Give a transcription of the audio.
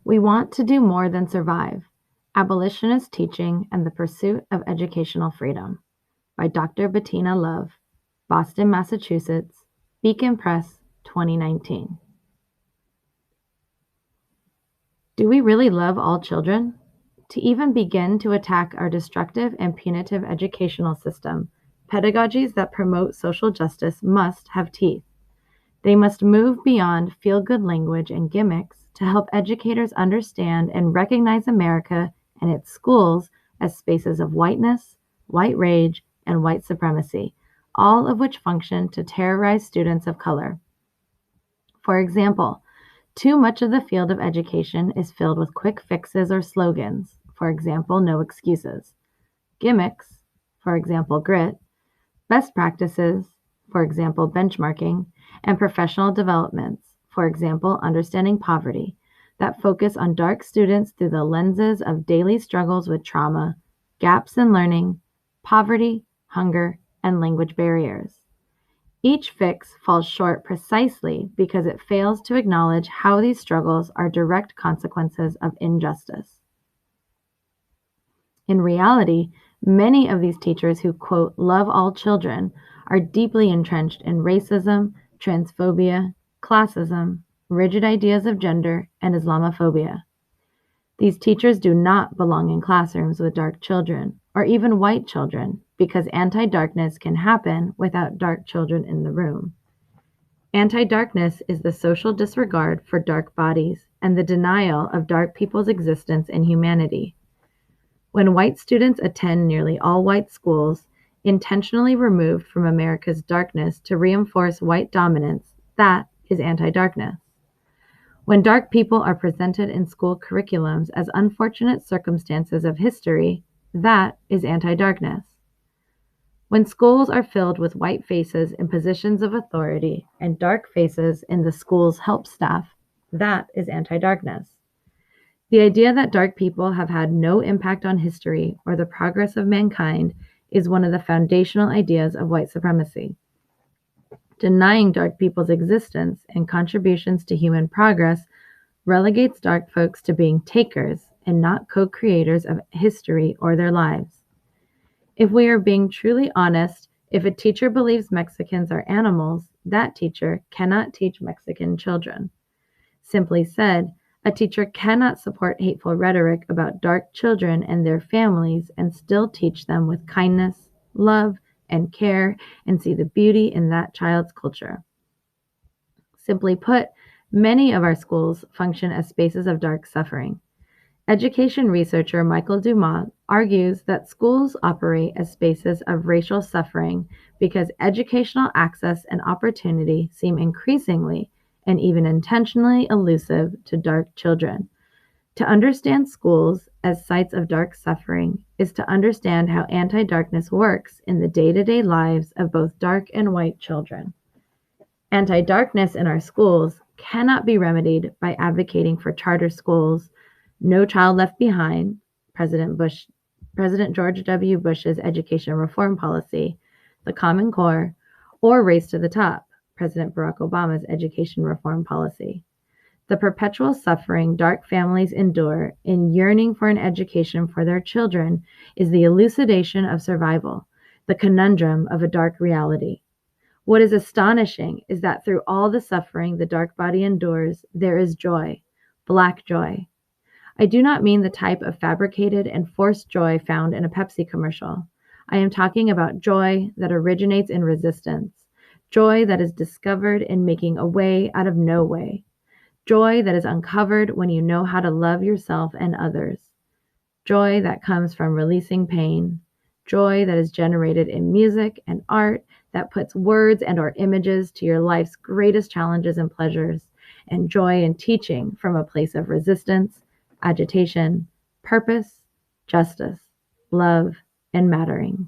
We Want to Do More Than Survive: Abolitionist Teaching and the Pursuit of Educational Freedom by Dr. Bettina Love, Boston, Massachusetts, Beacon Press, 2019. Do we really love all children? To even begin to attack our destructive and punitive educational system, pedagogies that promote social justice must have teeth. They must move beyond feel-good language and gimmicks to help educators understand and recognize America and its schools as spaces of whiteness, white rage, and white supremacy, all of which function to terrorize students of color. For example, too much of the field of education is filled with quick fixes or slogans, for example, no excuses, gimmicks, for example, grit, best practices, for example, benchmarking, and professional developments, for example, understanding poverty, that focus on dark students through the lenses of daily struggles with trauma, gaps in learning, poverty, hunger, and language barriers. Each fix falls short precisely because it fails to acknowledge how these struggles are direct consequences of injustice. In reality, many of these teachers who, quote, love all children are deeply entrenched in racism, transphobia, classism, rigid ideas of gender, and Islamophobia. These teachers do not belong in classrooms with dark children, or even white children, because anti-darkness can happen without dark children in the room. Anti-darkness is the social disregard for dark bodies and the denial of dark people's existence in humanity. When white students attend nearly all white schools, intentionally removed from America's darkness to reinforce white dominance, that is anti-darkness. When dark people are presented in school curriculums as unfortunate circumstances of history, that is anti-darkness. When schools are filled with white faces in positions of authority and dark faces in the school's help staff, that is anti-darkness. The idea that dark people have had no impact on history or the progress of mankind is one of the foundational ideas of white supremacy. Denying dark people's existence and contributions to human progress relegates dark folks to being takers and not co-creators of history or their lives. If we are being truly honest, if a teacher believes Mexicans are animals, that teacher cannot teach Mexican children. Simply said, a teacher cannot support hateful rhetoric about dark children and their families and still teach them with kindness, love, and care and see the beauty in that child's culture. Simply put, many of our schools function as spaces of dark suffering. Education researcher Michael Dumont argues that schools operate as spaces of racial suffering because educational access and opportunity seem increasingly and even intentionally elusive to dark children. To understand schools as sites of dark suffering is to understand how anti-darkness works in the day-to-day lives of both dark and white children. Anti-darkness in our schools cannot be remedied by advocating for charter schools, No Child Left Behind, President George W. Bush's education reform policy, the Common Core, or Race to the Top, President Barack Obama's education reform policy. The perpetual suffering dark families endure in yearning for an education for their children is the elucidation of survival, the conundrum of a dark reality. What is astonishing is that through all the suffering the dark body endures, there is joy, black joy. I do not mean the type of fabricated and forced joy found in a Pepsi commercial. I am talking about joy that originates in resistance, joy that is discovered in making a way out of no way, joy that is uncovered when you know how to love yourself and others, joy that comes from releasing pain, joy that is generated in music and art that puts words and or images to your life's greatest challenges and pleasures, and joy in teaching from a place of resistance, agitation, purpose, justice, love, and mattering.